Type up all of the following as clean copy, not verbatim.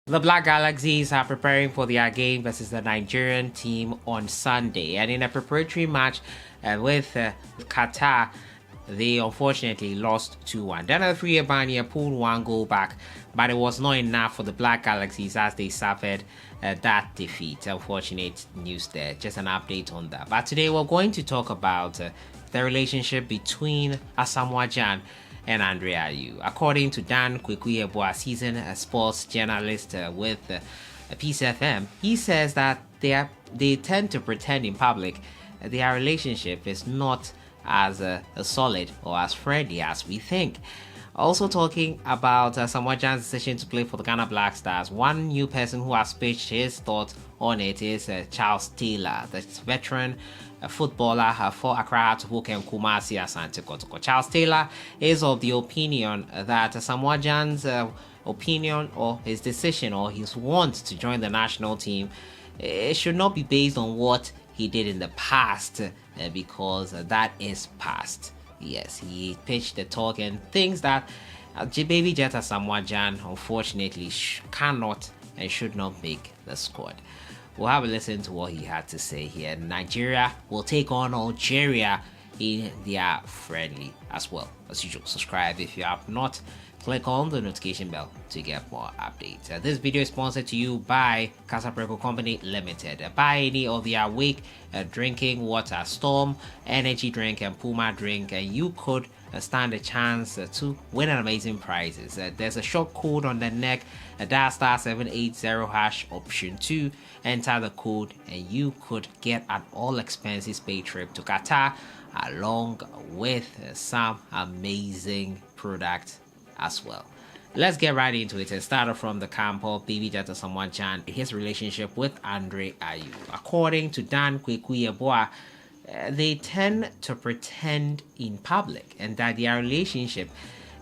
The Black Galaxies are preparing for their game versus the Nigerian team on Sunday, and in a preparatory match with Qatar, they unfortunately lost 2-1. Daniel Friebania pulled one goal back, but it was not enough for the Black Galaxies as they suffered that defeat. Unfortunate news there, just an update on that. But today we're going to talk about the relationship between Asamoah Gyan and Ayew. According to KWEKU, YEBOAH, seasoned sports journalist with Peace FM, he says that they tend to pretend in public their relationship is not as solid or as friendly as we think. Also talking about Asamoah Gyan's decision to play for the Ghana Black Stars, one new person who has pitched his thoughts on it is Charles Taylor, the veteran footballer for Accra to Hook and Kumasi Asante Kotoko. Charles Taylor is of the opinion that Asamoah Gyan's opinion or his decision or his want to join the national team, it should not be based on what he did in the past, because that is past. Yes, he pitched the talk and thinks that baby jet Asamoah Gyan unfortunately cannot and should not make the squad. We'll have a listen to what he had to say here. Nigeria will take on Algeria in their friendly as well. As usual, subscribe if you have not. Click on the notification bell to get more updates. This video is sponsored to you by KWEKU Company Limited. Buy any of the Awake drinking water, Storm energy drink, and Puma drink, and you could stand a chance to win an amazing prizes. There's a short code on the neck, dial *780# option 2, enter the code, and you could get an all expenses paid trip to Qatar along with some amazing products as well. Let's get right into it and start off from the camp of baby jet Asamoah Gyan, his relationship with Ayew. According to KWEKU, YEBOAH, they tend to pretend in public and that their relationship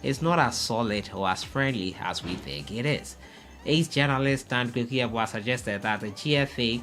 is not as solid or as friendly as we think it is. Ace journalist KWEKU, YEBOAH suggested that the GFA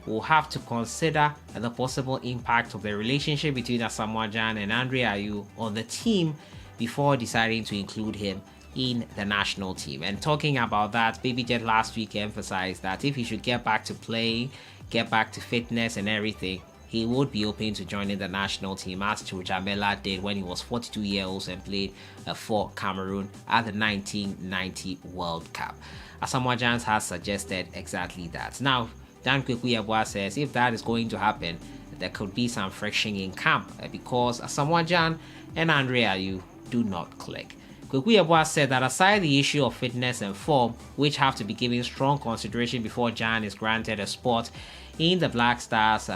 will have to consider the possible impact of the relationship between Asamoah Gyan and Ayew on the team before deciding to include him in the national team. And talking about that, Baby Jet last week emphasized that if he should get back to playing, get back to fitness and everything, he would be open to joining the national team, as Jamela did when he was 42 years old and played for Cameroon at the 1990 World Cup. Asamoah Gyan has suggested exactly that. Now, KWEKU, YEBOAH says if that is going to happen, there could be some friction in camp because Asamoah Gyan and Ayew do not click. KWEKU, YEBOAH said that aside the issue of fitness and form, which have to be given strong consideration before Gyan is granted a spot in the Black Stars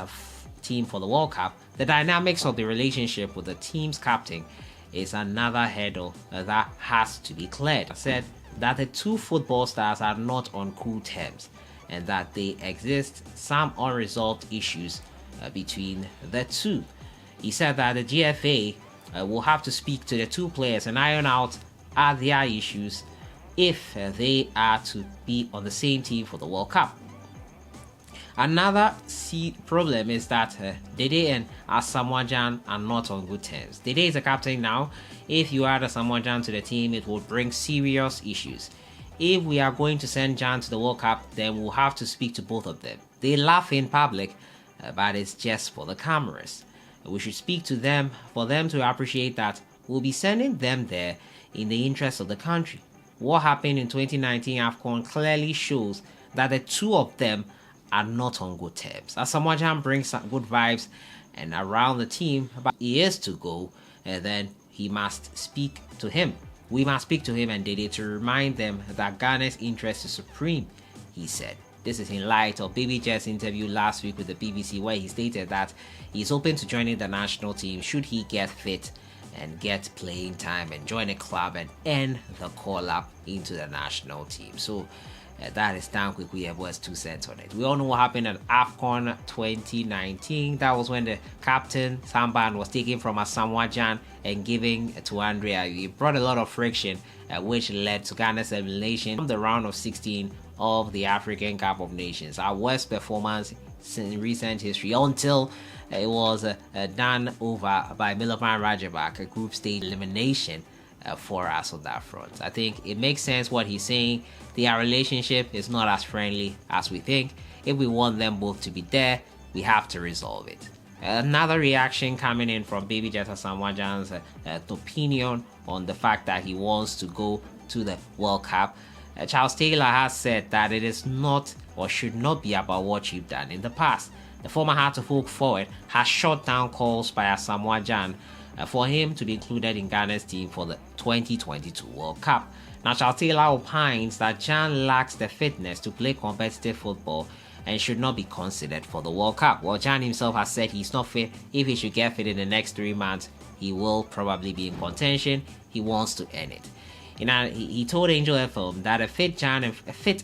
team for the World Cup, the dynamics of the relationship with the team's captain is another hurdle that has to be cleared. Said that the two football stars are not on cool terms and that there exist some unresolved issues between the two. He said that the GFA will have to speak to the two players and iron out their issues if they are to be on the same team for the World Cup. Another problem is that Dede and Asamoah Gyan are not on good terms. Dede is a captain now. If you add Asamoah Gyan to the team, it will bring serious issues. If we are going to send Gyan to the World Cup, then we'll have to speak to both of them. They laugh in public, but it's just for the cameras. We should speak to them for them to appreciate that we'll be sending them there in the interest of the country. What happened in 2019 AFCON clearly shows that the two of them are not on good terms. Asamoah Gyan brings some good vibes and around the team, but he is to go, and then he must speak to him. We must speak to him and Dede to remind them that Ghana's interest is supreme, he said. This is in light of Baby Jet's interview last week with the BBC, where he stated that he's open to joining the national team should he get fit and get playing time and join a club and end the call-up into the national team. So that is KWEKU, YEBOAH's 2 cents on it. We all know what happened at AFCON 2019. That was when the captain Samban was taken from Asamoah Gyan and given to Ayew. It brought a lot of friction, which led to Ghana's elimination from the round of 16 of the African Cup of Nations. Our worst performance in recent history until it was done over by Milovan Rajabak, a group stage elimination for us on that front. I think it makes sense what he's saying. Their relationship is not as friendly as we think. If we want them both to be there, we have to resolve it. Another reaction coming in from Baby Jet Asamoah Gyan's opinion on the fact that he wants to go to the World Cup. Charles Taylor has said that it is not or should not be about what you've done in the past. The former Heart of Oak forward has shut down calls by Asamoah Gyan for him to be included in Ghana's team for the 2022 World Cup. Now, Charles Taylor opines that Gyan lacks the fitness to play competitive football and should not be considered for the World Cup. Well, Gyan himself has said he's not fit. If he should get fit in the next 3 months, he will probably be in contention. He wants to earn it. He told Angel FM that a fit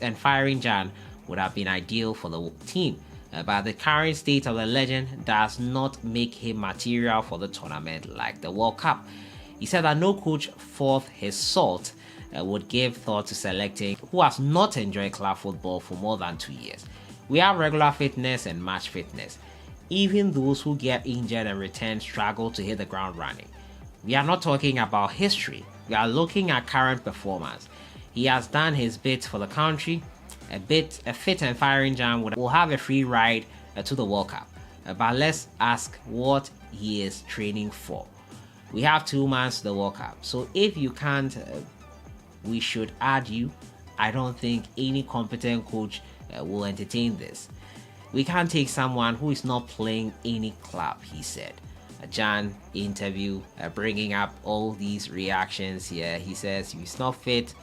and firing Gyan would have been ideal for the team. But the current state of the legend does not make him material for the tournament like the World Cup. He said that no coach worth his salt would give thought to selecting who has not enjoyed club football for more than 2 years. We have regular fitness and match fitness. Even those who get injured and return struggle to hit the ground running. We are not talking about history. We are looking at current performance. He has done his bit for the country. A fit and firing Gyan will have a free ride to the World Cup. But let's ask what he is training for. We have 2 months to the World Cup. So if you can't, we should add you. I don't think any competent coach will entertain this. We can't take someone who is not playing any club, he said. A Gyan interview bringing up all these reactions here. He says he's not fit.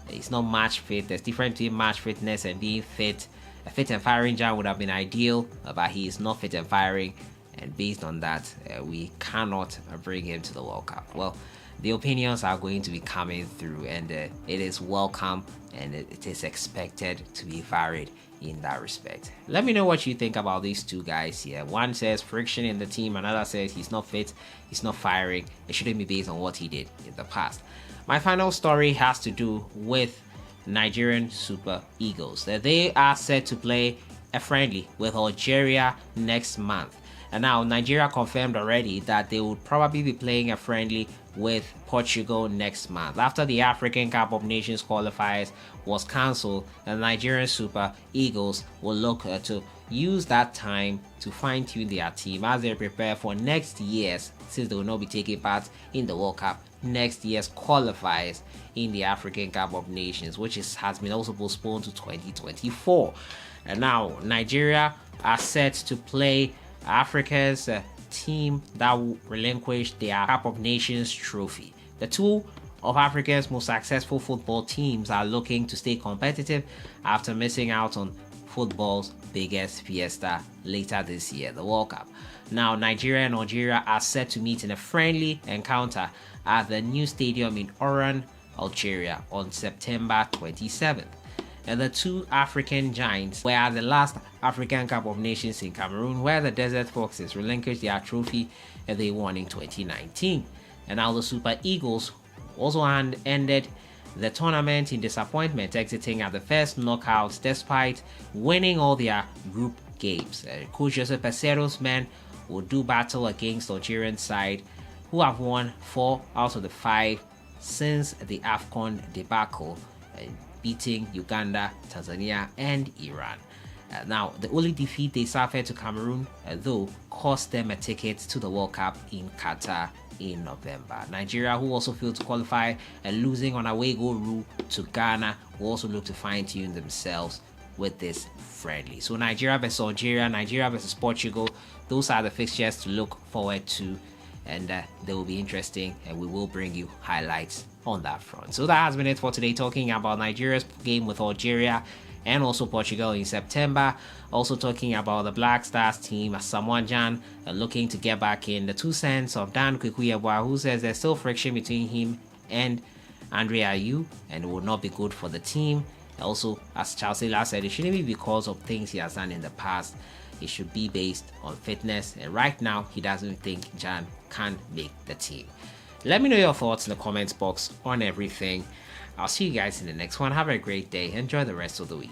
He's not match fit. There's difference between match fitness and being fit. A fit and firing Gyan would have been ideal, but he is not fit and firing. And based on that, we cannot bring him to the World Cup. Well, the opinions are going to be coming through, and it is welcome and it is expected to be varied in that respect. Let me know what you think about these two guys here. One says friction in the team, another says he's not fit, he's not firing. It shouldn't be based on what he did in the past. My final story has to do with Nigerian Super Eagles. They are set to play a friendly with Algeria next month. And now Nigeria confirmed already that they would probably be playing a friendly with Portugal next month. After the African Cup of Nations qualifiers was cancelled, the Nigerian Super Eagles will look to use that time to fine-tune their team as they prepare for next year's, since they will not be taking part in the World Cup, next year's qualifiers in the African Cup of Nations, which has been also postponed to 2024. And now Nigeria are set to play Africa's team that will relinquish their Cup of Nations trophy. The two of Africa's most successful football teams are looking to stay competitive after missing out on football's biggest fiesta later this year, the World Cup. Now, Nigeria and Algeria are set to meet in a friendly encounter at the new stadium in Oran, Algeria on September 27th. And the two African giants were at the last African Cup of Nations in Cameroon, where the Desert Foxes relinquished their trophy and they won in 2019. And now the Super Eagles also ended the tournament in disappointment, exiting at the first knockouts despite winning all their group games. Coach Joseph Pesero's men will do battle against the Algerian side, who have won 4 out of the 5 since the AFCON debacle, beating Uganda, Tanzania, and Iran. Now, the only defeat they suffered to Cameroon, though, cost them a ticket to the World Cup in Qatar in November. Nigeria, who also failed to qualify and losing on away goal rule to Ghana, will also look to fine-tune themselves with this friendly. So Nigeria versus Algeria, Nigeria versus Portugal, those are the fixtures to look forward to, and they will be interesting, and we will bring you highlights on that front. So that has been it for today, talking about Nigeria's game with Algeria and also Portugal in September. Also talking about the Black Stars team, Asamoah Gyan, looking to get back in. The 2 cents of YEBOAH, who says there's still friction between him and Ayew and it will not be good for the team. Also, as Charles Taylor said, it shouldn't be because of things he has done in the past. It should be based on fitness, and right now he doesn't think Gyan can make the team. Let me know your thoughts in the comments box on everything. I'll see you guys in the next one. Have a great day. Enjoy the rest of the week.